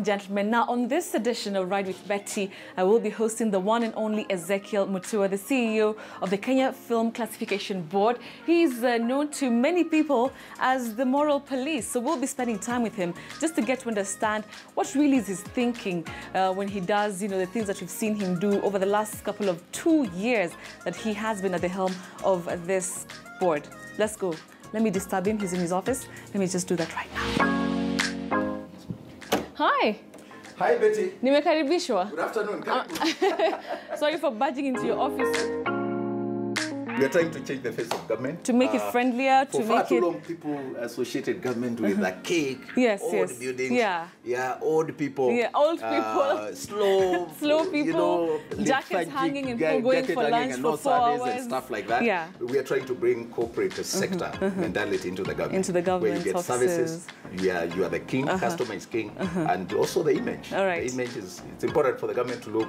Gentlemen, now on this edition of Ride with Betty, I will be hosting the one and only Ezekiel Mutua, the CEO of the Kenya Film Classification Board. He's known to many people as the moral police, so we'll be spending time with him just to get to understand what really is his thinking when he does, the things that we've seen him do over the last couple of 2 years that he has been at the helm of this board. Let's go. Let me disturb him. He's in his office. Let me just do that right now. Hi. Hi, Betty. Nimekaribishwa. Good afternoon. Sorry for barging into your office. We are trying to change the face of government. To make it friendlier, to make it... For far too long, people associated government with a cake, old buildings, old people, old people, slow people, jackets hanging and people going for lunch for 4 hours. And stuff like that. Yeah. We are trying to bring corporate sector mentality into the government. Into the government where you get offices. Services, you are the king, customer is king, and also the image. All right. The image it's important for the government to look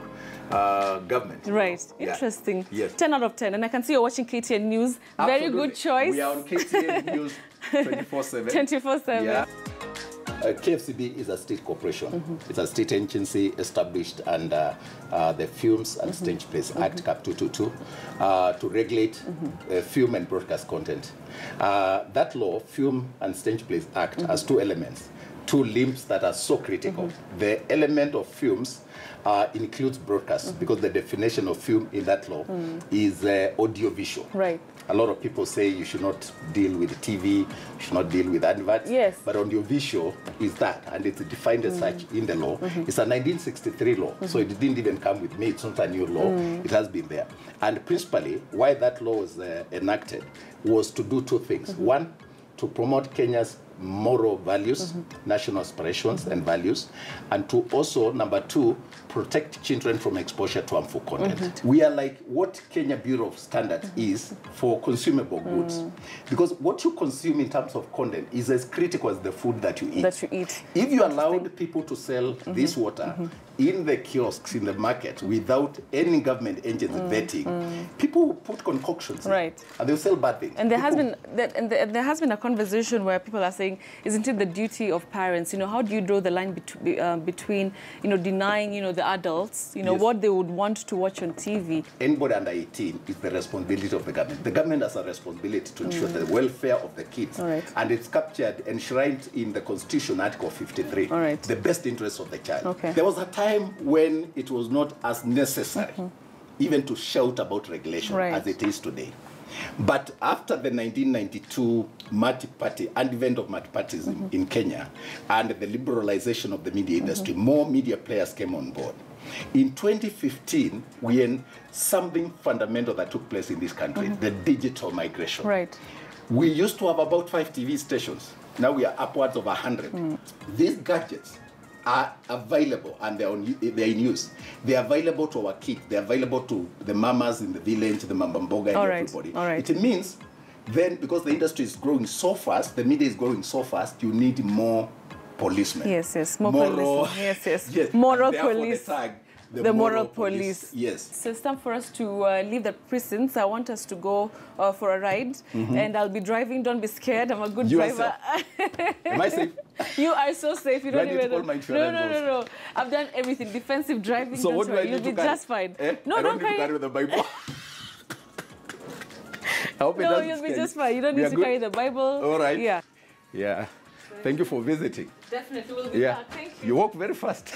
government. Right. Interesting. Yes. 10 out of 10. And I can see you're watching KTN News. Very good choice. We are on KTN News 24/7. 24/7. Yeah. KFCB is a state corporation. It's a state agency established under the Films and Stage Plays Act, Cap 222, to regulate film and broadcast content. That law, Film and Stage Plays Act, has two elements, two limbs that are so critical. The element of films includes broadcast, because the definition of film in that law is audiovisual. Right. A lot of people say you should not deal with TV, you should not deal with adverts. Yes. But audiovisual is that, and it's defined as such in the law. It's a 1963 law, so it didn't even come with me. It's not a new law. It has been there. And principally, why that law was enacted was to do two things. One, to promote Kenya's moral values, national aspirations and values, and to also, number two, protect children from exposure to harmful content. We are like what Kenya Bureau of Standards is for consumable goods. Because what you consume in terms of content is as critical as the food that you eat. If you allowed people to sell this water in the kiosks, in the market, without any government agents vetting, people will put concoctions in, and they'll sell bad things. And there has been a conversation where people are saying, isn't it the duty of parents? How do you draw the line between, denying, the adults, what they would want to watch on TV? Anybody under 18 is the responsibility of the government. The government has a responsibility to ensure the welfare of the kids. And it's captured, enshrined in the Constitution, Article 53, the best interest of the child. There was a time when it was not as necessary even to shout about regulation as it is today. But after the 1992 multi-party advent of multi-partyism in Kenya and the liberalization of the media industry, more media players came on board. In 2015, we had something fundamental that took place in this country, the digital migration. We used to have about 5 TV stations. Now we are upwards of 100. These gadgets are available and they're in use. They're available to our kids. They're available to the mamas in the village, the mambamboga, and everybody. It means then, because the industry is growing so fast, the media is growing so fast, you need more policemen. More police. Moral police. The moral police. So it's time for us to leave the precincts. I want us to go for a ride, and I'll be driving. Don't be scared. I'm a good driver. Am I safe? You are so safe. You don't even know. No. I've done everything. Defensive driving. So what do I You'll be just fine. No, don't carry with the Bible. No, you'll be just fine. You don't need to carry the Bible. All right. Yeah. Thank you for visiting. Definitely, we'll be back. Thank you. You walk very fast.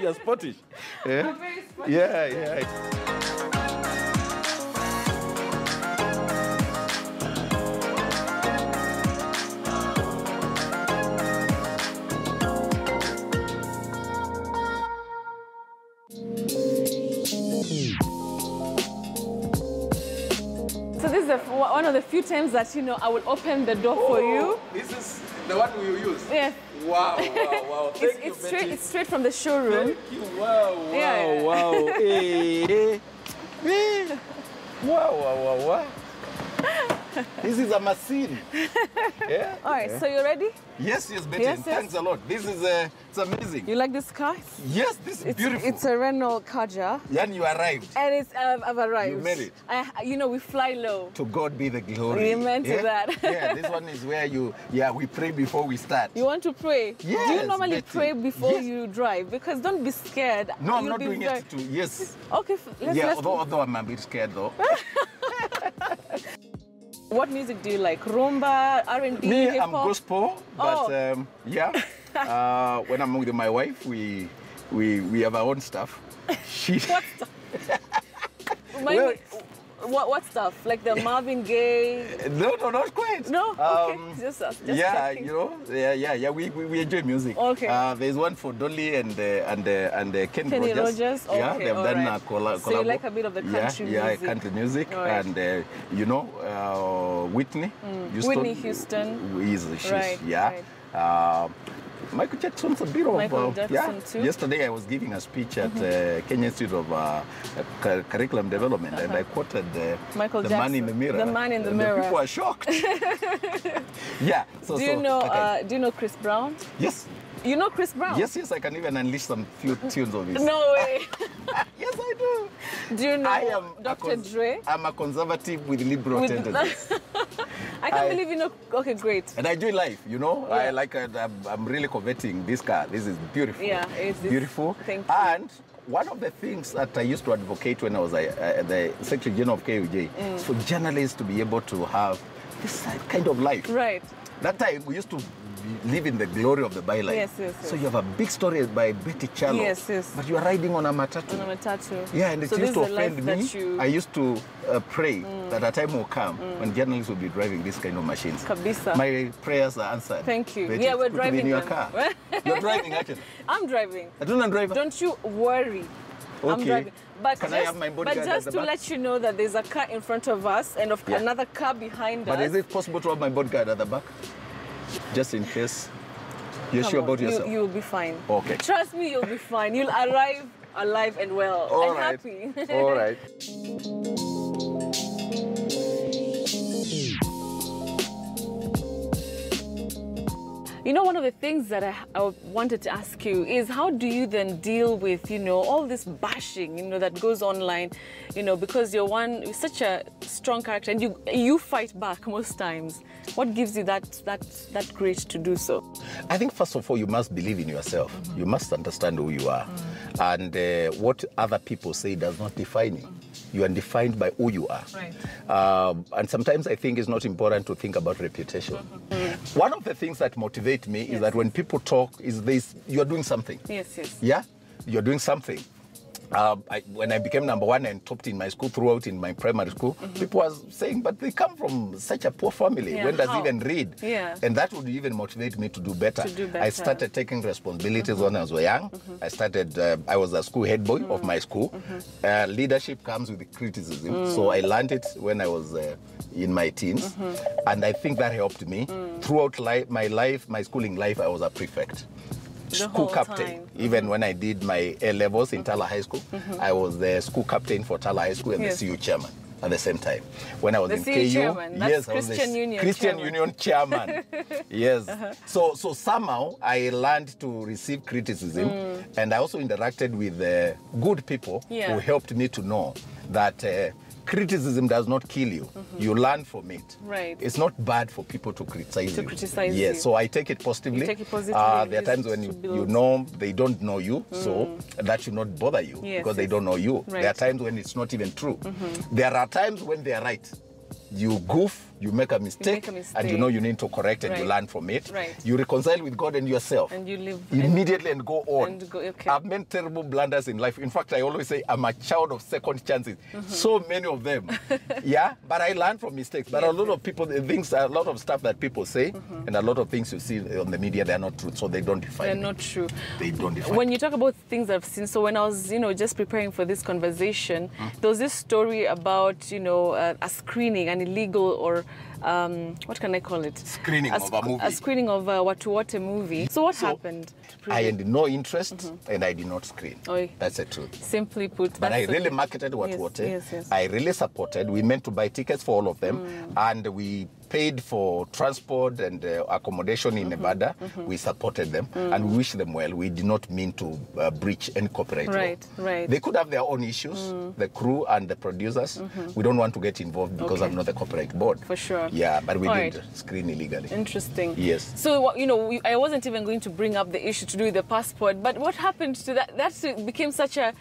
You're sportish. I'm very sportish. Yeah. So this is one of the few times that, I will open the door for you. This is the one we will use? Yes. Wow. Thank you, Betty. It's straight from the showroom. Thank you. Wow. Hey. Wow. This is a machine. Yeah. All right, so you ready? Yes, Betty. Yes, Thanks a lot. This is it's amazing. You like this car? Yes, this is beautiful. It's a Renault Kadjar. Yeah, and you arrived. And it's I've arrived. You made it. You know, we fly low. To God be the glory. Amen to that. Yeah, this one is where we pray before we start. You want to pray? Yes, do you normally Betty. pray before you drive? Because don't be scared. No, I'm not doing it too. Yes. Okay, let's although I'm a bit scared though. What music do you like? Rumba, R&B, Me, hip-hop? I'm gospel, but when I'm with my wife, we have our own stuff. What stuff? What stuff? Like the Marvin Gaye? No, not quite. No? Okay. Just checking. We enjoy music. Okay. There's one for Dolly and Kenny Rogers. Okay, yeah, they've done a collab. So you like a bit of the country music? Yeah, country music. Right. And Whitney Houston. Right. Michael Jackson's a bit of... Michael Jackson too. Yesterday I was giving a speech at Kenya Institute of Curriculum Development, and I quoted Michael the Jackson. Man in the Mirror. The Man in the and Mirror. The people are shocked. Yeah. Do you know Chris Brown? Yes. You know Chris Brown? Yes, I can even unleash some few tunes of his. No way. Yes, I do. Do you know Dr. Dre? I'm a conservative with liberal tendencies. I can't believe you know. Okay, great. And I do life, Yeah. I like it. I'm really coveting this car. This is beautiful. Yeah, it's beautiful. Thank you. And one of the things that I used to advocate when I was the Secretary General of KUJ is for journalists to be able to have this kind of life. Right. That time we used to live in the glory of the byline. Yes. So you have a big story by Betty Chalo. Yes. But you are riding on a matatu. On a matatu. Yeah, and it used to offend me. I used to pray that a time will come when journalists will be driving this kind of machines. Kabisa. My prayers are answered. Thank you. Betty, Yeah, we're driving in your car. You're driving, actually. I'm driving. I don't drive. Don't you worry. Okay. I'm driving. But Can I have my bodyguard But just at the to back? let you know that there's a car in front of us and another car behind us. But is it possible to have my bodyguard at the back? Just in case. You're sure about yourself? You'll be fine. Okay. Trust me, you'll be fine. You'll arrive alive and well and happy. All right. You know, one of the things that I wanted to ask you is how do you then deal with, all this bashing, that goes online, because you're such a strong character and you fight back most times. What gives you that grace to do so? I think first of all, you must believe in yourself. You must understand who you are. And what other people say does not define you. You are defined by who you are. Right. And sometimes I think it's not important to think about reputation. One of the things that motivate me is that when people talk, is this: you are doing something. Yes. Yeah, you're doing something. When I became #1 and topped in my school throughout in my primary school, people were saying, but they come from such a poor family. Yeah, when does he even read? Yeah. And that would even motivate me to do better. I started taking responsibilities when I was young. I was a school head boy of my school. Leadership comes with criticism. So I learned it when I was in my teens. And I think that helped me. Throughout my schooling life, I was a prefect. School captain. Even when I did my A-levels in Tala High School, I was the school captain for Tala High School and the CU chairman at the same time. When I was in KU, chairman. That's I was the Christian Union chairman. Yes. So somehow I learned to receive criticism, and I also interacted with good people who helped me to know that criticism does not kill you. You learn from it. Right. It's not bad for people to criticize you. Yes, so I take it positively. You take it positively. There are times when you know they don't know you, so that should not bother you because they don't know you. Right. There are times when it's not even true. There are times when they are right. You goof, you make a mistake, and you need to correct and you learn from it. Right. You reconcile with God and yourself. And you live immediately and go on. Okay. I've made terrible blunders in life. In fact, I always say I'm a child of second chances. So many of them. But I learn from mistakes. But a lot of people, a lot of stuff that people say, and a lot of things you see on the media, they're not true. So they don't define They're not true. They don't define When you talk about things I've seen, so when I was, just preparing for this conversation, there was this story about, a screening, an illegal or what can I call it? Screening of a movie. A screening of a Watu Wote movie. So what happened? I had no interest and I did not screen. Oy. That's the truth. Simply put. But I really marketed Watu Wote. I really supported. We meant to buy tickets for all of them. And we paid for transport and accommodation in Nevada. We supported them and we wish them well. We did not mean to breach any copyright law. Right. They could have their own issues, the crew and the producers. We don't want to get involved because I'm not the copyright board. For sure. Yeah, but we did screen illegally. Interesting. Yes. So, you know, I wasn't even going to bring up the issue to do with the passport, but what happened to that? That became such a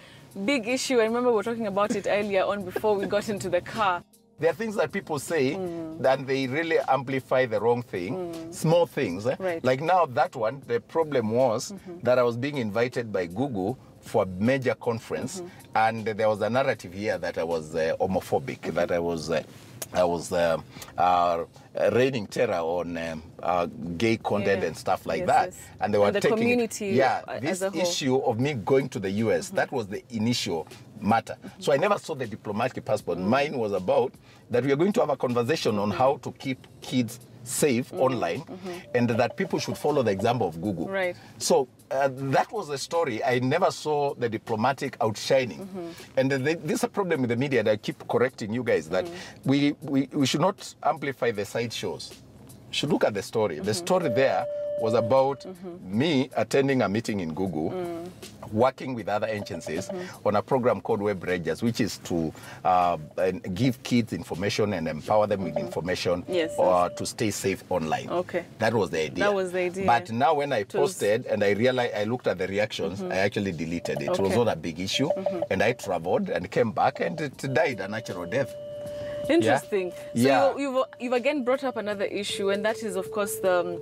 big issue. I remember we were talking about it earlier on before we got into the car. There are things that people say that they really amplify the wrong thing, small things. Right. Like now that one, the problem was that I was being invited by Google for a major conference, and there was a narrative here that I was homophobic, that I was raining terror on gay content and stuff like that. And they were taking community this issue of me going to the US, that was the initial matter. So I never saw the diplomatic passport. Mine was about that we are going to have a conversation on how to keep kids safe online, and that people should follow the example of Google. Right. So that was the story. I never saw the diplomatic outshining. And this is a problem with the media that I keep correcting you guys, that we should not amplify the side shows. We should look at the story. The story there was about me attending a meeting in Google, working with other agencies on a program called Web Rangers, which is to give kids information and empower them with information or to stay safe online. Okay. That was the idea. That was the idea. But now when I posted and I realized, I looked at the reactions, I actually deleted it. It was not a big issue. And I traveled and came back and it died a natural death. Interesting. So you've again brought up another issue, and that is, of course, the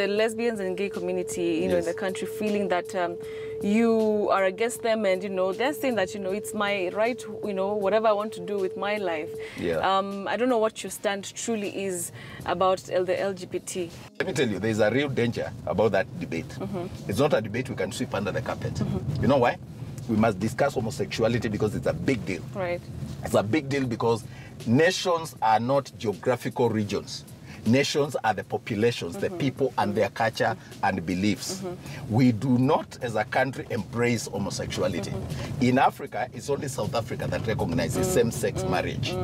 lesbians and gay community, in the country, feeling that you are against them, and they're saying that it's my right, whatever I want to do with my life. I don't know what your stand truly is about the LGBT. Let me tell you, there is a real danger about that debate. It's not a debate we can sweep under the carpet. You know why? We must discuss homosexuality because it's a big deal. Right. It's a big deal because nations are not geographical regions. Nations are the populations, the people and their culture and beliefs. We do not, as a country, embrace homosexuality. In Africa, it's only South Africa that recognizes same-sex marriage.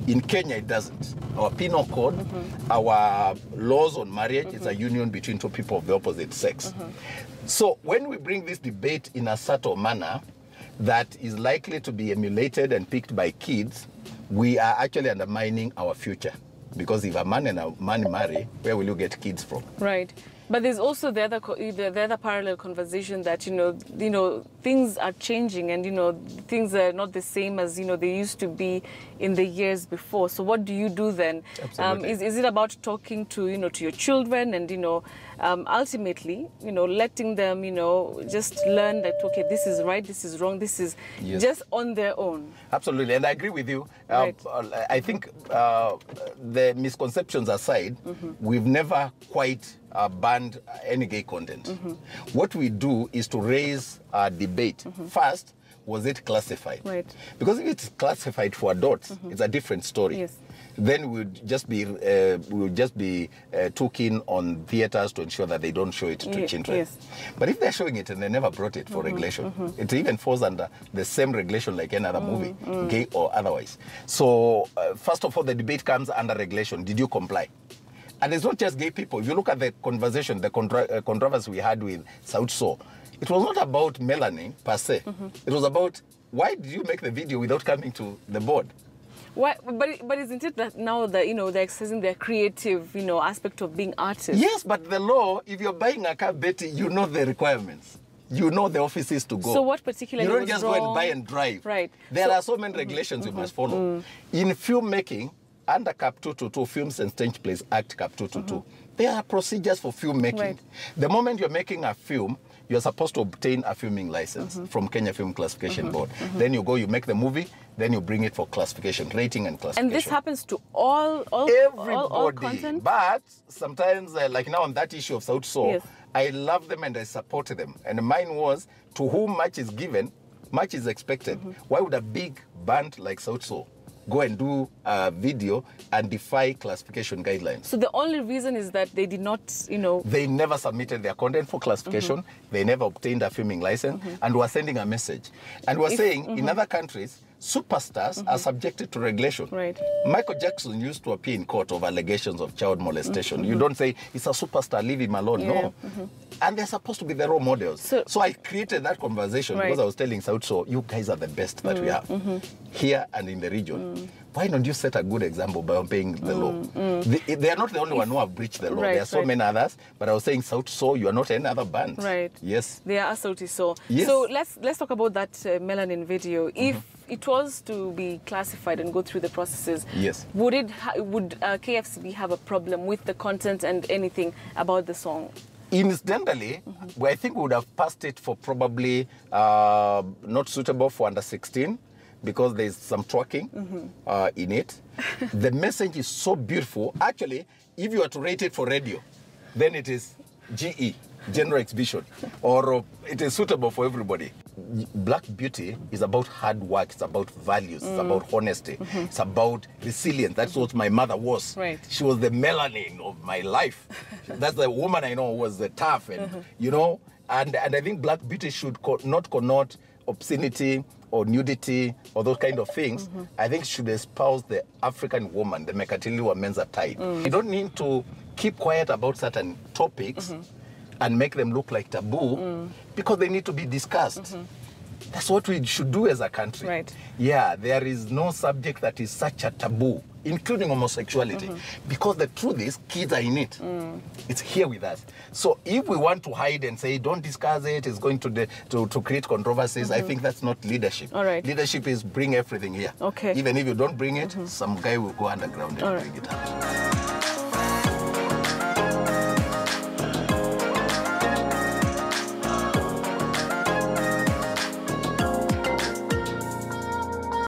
In Kenya, it doesn't. Our penal code, our laws on marriage, is a union between two people of the opposite sex. So when we bring this debate in a subtle manner that is likely to be emulated and picked by kids, we are actually undermining our future. Because if a man and a man marry, where will you get kids from? Right. But there's also the other parallel conversation that things are changing, and things are not the same as they used to be in the years before. So what do you do then? Is it about talking to to your children and ultimately letting them just learn that okay, this is right, this is wrong, this is just on their own? Absolutely, and I agree with you. Right. I think the misconceptions aside, we've never quite banned any gay content. What we do is to raise a debate. First, was it classified? Right. Because if it's classified for adults, it's a different story. Yes. Then we would just be too keen on theaters to ensure that they don't show it to children. Yes. But if they're showing it and they never brought it for regulation, it even falls under the same regulation like any other movie, gay or otherwise. So first of all, the debate comes under regulation. Did you comply? And it's not just gay people. If you look at the conversation, the controversy we had with South Soul, it was not about Melanie per se. It was about, why did you make the video without coming to the board? Why, but isn't it that now that they're exercising their creative aspect of being artists? Yes, but the law, if you're buying a car, Betty, you know the requirements. You know the offices to go. So what particularly you don't just wrong? Go and buy and drive. Right. There are so many regulations you must follow. In filmmaking, under Cap 222, Films and Stage Plays Act Cap 222, there are procedures for filmmaking. Right. The moment you're making a film, you're supposed to obtain a filming license from Kenya Film Classification Board. Then you go, you make the movie, then you bring it for classification, rating and classification. And this happens to all content? But sometimes, like now on that issue of South Soul, I love them and I support them. And mine was, to whom much is given, much is expected. Why would a big band like South Soul go and do a video and defy classification guidelines. So the only reason is that they did not, you know... They never submitted their content for classification. They never obtained a filming license and were sending a message. And we're saying in other countries, superstars are subjected to regulation. Right. Michael Jackson used to appear in court of allegations of child molestation. You don't say, it's a superstar, leave him alone. Yeah. No. And they're supposed to be the role models. So I created that conversation because I was telling Sauti, you guys are the best that we have here and in the region. Why don't you set a good example by obeying the law? They are not the only one who have breached the law. There are so many others. But I was saying, Sauti, you are not any other band. Right. Yes. They are Sauti So. Yes. So let's talk about that Melanin video. If it was to be classified and go through the processes, yes, would KFCB have a problem with the content and anything about the song? Incidentally, I think we would have passed it for probably not suitable for under 16 because there's some twerking in it. The message is so beautiful. Actually, if you were to rate it for radio, then it is GE, General Exhibition, or it is suitable for everybody. Black Beauty is about hard work, it's about values, it's about honesty, it's about resilience. That's what my mother was. Right. She was the melanin of my life. That's the woman I know who was the tough, and you know, and I think Black Beauty should not connote obscenity or nudity or those kind of things. I think should espouse the African woman, the Mekatiliwa Menza type. You don't need to keep quiet about certain topics and make them look like taboo because they need to be discussed. That's what we should do as a country. Right. Yeah, there is no subject that is such a taboo, including homosexuality, because the truth is kids are in it. It's here with us. So if we want to hide and say, don't discuss it, it's going to create controversies, I think that's not leadership. All right. Leadership is bring everything here. Okay. Even if you don't bring it, some guy will go underground and bring it out.